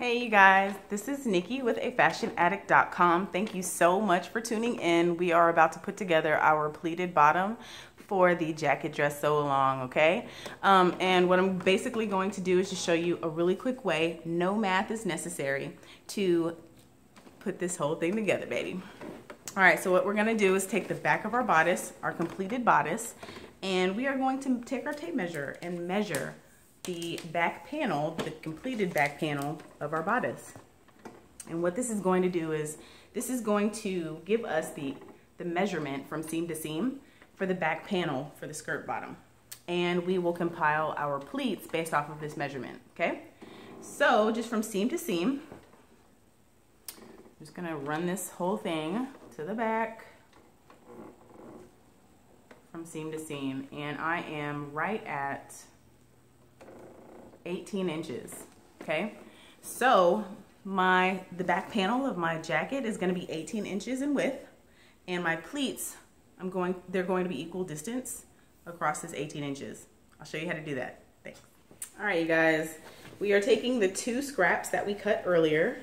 Hey you guys, this is Nikki with afashionaddict.com. Thank you so much for tuning in. We are about to put together our pleated bottom for the jacket dress sew along, okay? And what I'm basically going to do is just show you a really quick way, no math is necessary, to put this whole thing together, baby. All right, so what we're gonna do is take the back of our bodice, our completed bodice, and we are going to take our tape measure and measure the back panel, the completed back panel of our bodice. And what this is going to do is, this is going to give us the measurement from seam to seam for the back panel for the skirt bottom. And we will compile our pleats based off of this measurement, okay? So just from seam to seam, I'm just gonna run this whole thing to the back from seam to seam. And I am right at 18 inches, okay? So the back panel of my jacket is gonna be 18 inches in width, and my pleats, they're going to be equal distance across this 18 inches. I'll show you how to do that. Thanks. All right, you guys, we are taking the 2 scraps that we cut earlier,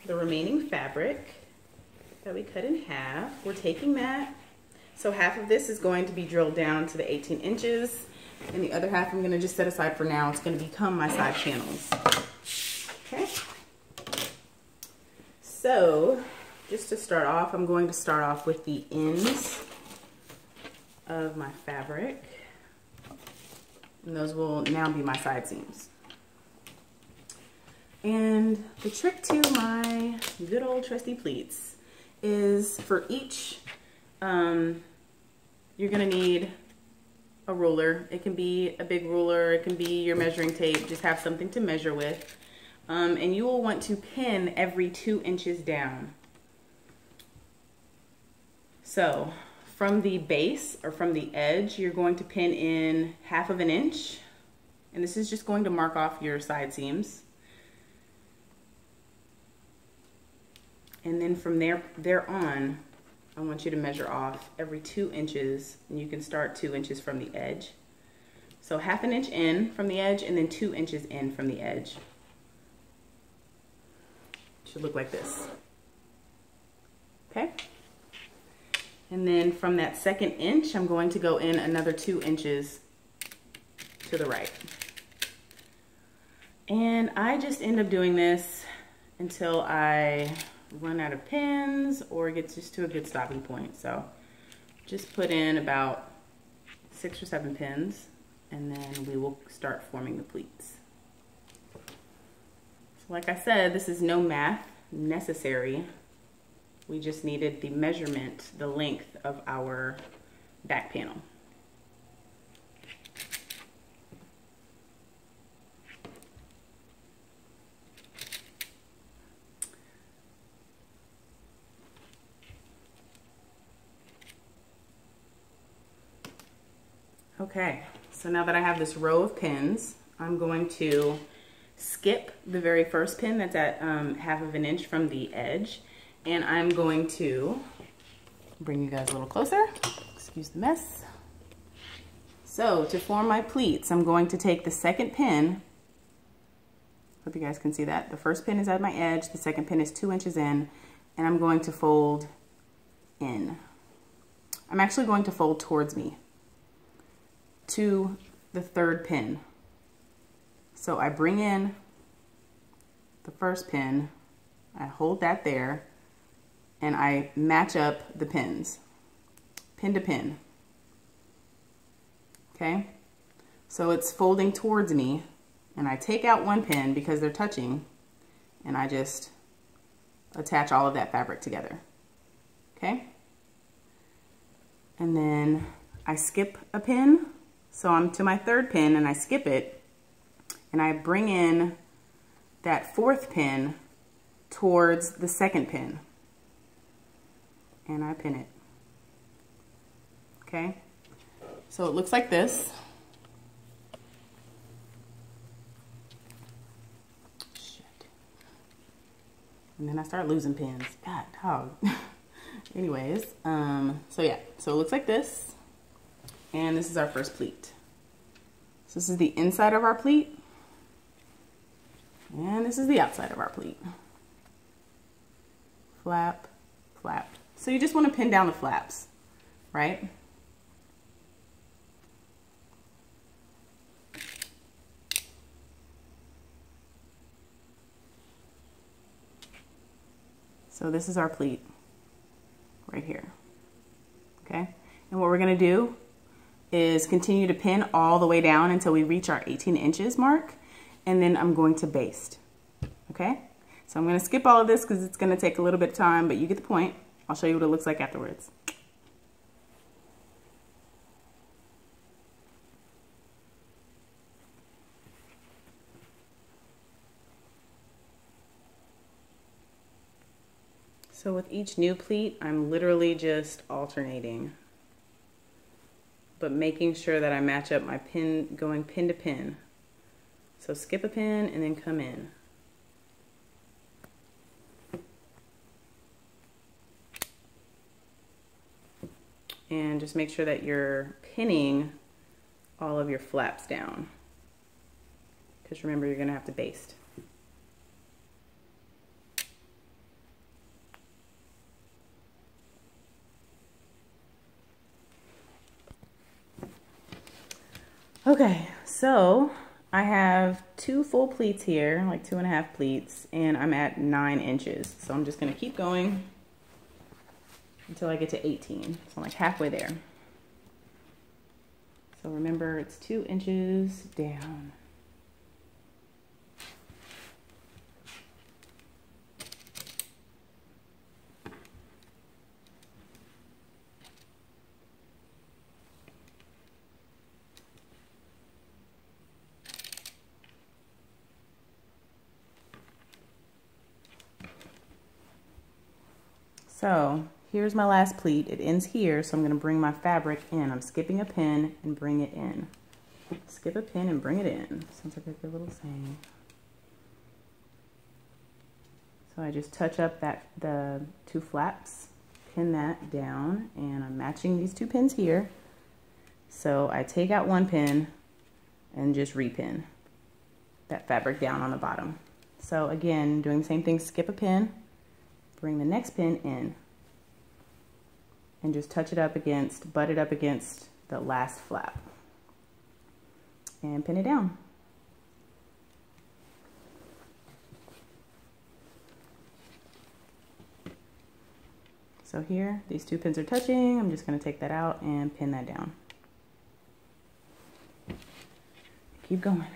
the remaining fabric that we cut in half. We're taking that. So half of this is going to be drilled down to the 18 inches. And the other half I'm going to just set aside for now. It's going to become my side panels. Okay. So just to start off, I'm going to start off with the ends of my fabric. And those will now be my side seams. And the trick to my good old trusty pleats is for each, you're going to need a ruler. It can be a big ruler, it can be your measuring tape, just have something to measure with. And you will want to pin every 2 inches down. So from the base or from the edge, you're going to pin in 1/2 inch. And this is just going to mark off your side seams. And then from there on, I want you to measure off every 2 inches, and you can start 2 inches from the edge. So 1/2 inch in from the edge, and then 2 inches in from the edge. Should look like this. Okay? And then from that 2nd inch, I'm going to go in another 2 inches to the right. And I just end up doing this until I run out of pins or it gets just to a good stopping point. So just put in about 6 or 7 pins, and then we will start forming the pleats. So like I said, this is no math necessary. We just needed the measurement, the length of our back panel. Okay, so now that I have this row of pins, I'm going to skip the very first pin that's at 1/2 inch from the edge, and I'm going to bring you guys a little closer. Excuse the mess. So to form my pleats, I'm going to take the 2nd pin. Hope you guys can see that. The first pin is at my edge, the 2nd pin is 2 inches in, and I'm going to fold in. I'm actually going to fold towards me to the 3rd pin. So I bring in the first pin, I hold that there, and I match up the pins, pin to pin. Okay? So it's folding towards me, and I take out 1 pin because they're touching, and I just attach all of that fabric together. Okay? And then I skip a pin. So I'm to my 3rd pin, and I skip it, and I bring in that 4th pin towards the 2nd pin, and I pin it. Okay? So it looks like this. Shit. And then I start losing pins. God, dog. Anyways, so yeah, so it looks like this. And this is our first pleat. So this is the inside of our pleat. And this is the outside of our pleat. Flap, flap. So you just want to pin down the flaps, right? So this is our pleat right here, okay? And what we're gonna do is continue to pin all the way down until we reach our 18 inches mark, and then I'm going to baste, okay? So I'm gonna skip all of this because it's gonna take a little bit of time, but you get the point. I'll show you what it looks like afterwards. So with each new pleat, I'm literally just alternating, but making sure that I match up my pin, going pin to pin. So skip a pin and then come in. And just make sure that you're pinning all of your flaps down, because remember, you're gonna have to baste. Okay, so I have 2 full pleats here, like 2.5 pleats, and I'm at 9 inches. So I'm just gonna keep going until I get to 18. So I'm like halfway there. So remember, it's 2 inches down. So here's my last pleat. It ends here, so I'm going to bring my fabric in. I'm skipping a pin and bring it in. Skip a pin and bring it in. Sounds like a good little saying. So I just touch up the 2 flaps, pin that down, and I'm matching these 2 pins here. So I take out 1 pin and just repin that fabric down on the bottom. So again, doing the same thing, skip a pin, bring the next pin in, and just touch it up against, butt it up against the last flap, and pin it down. So here, these 2 pins are touching. I'm just going to take that out and pin that down. Keep going.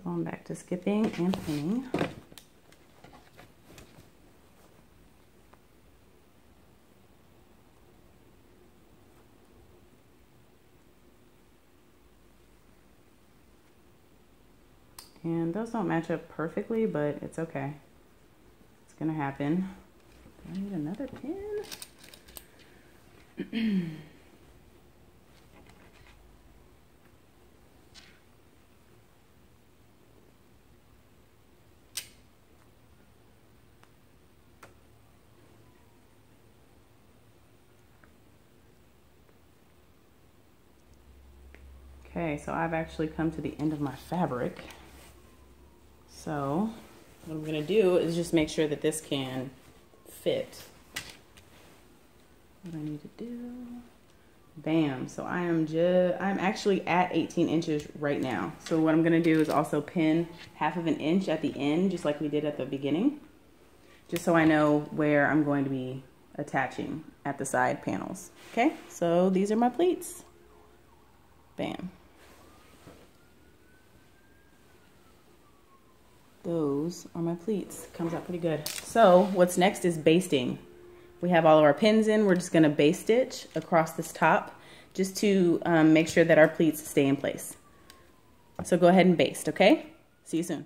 Going back to skipping and pinning. And those don't match up perfectly, but it's okay. It's gonna happen. Do I need another pin? Okay, so I've actually come to the end of my fabric. So what I'm gonna do is just make sure that this can fit. What I need to do, bam. So I'm actually at 18 inches right now. So what I'm gonna do is also pin 1/2 inch at the end, just like we did at the beginning, just so I know where I'm going to be attaching at the side panels. Okay, so these are my pleats. Bam. Those are my pleats. Comes out pretty good. So what's next is basting. We have all of our pins in. We're just going to baste stitch across this top just to make sure that our pleats stay in place. So go ahead and baste, okay? See you soon.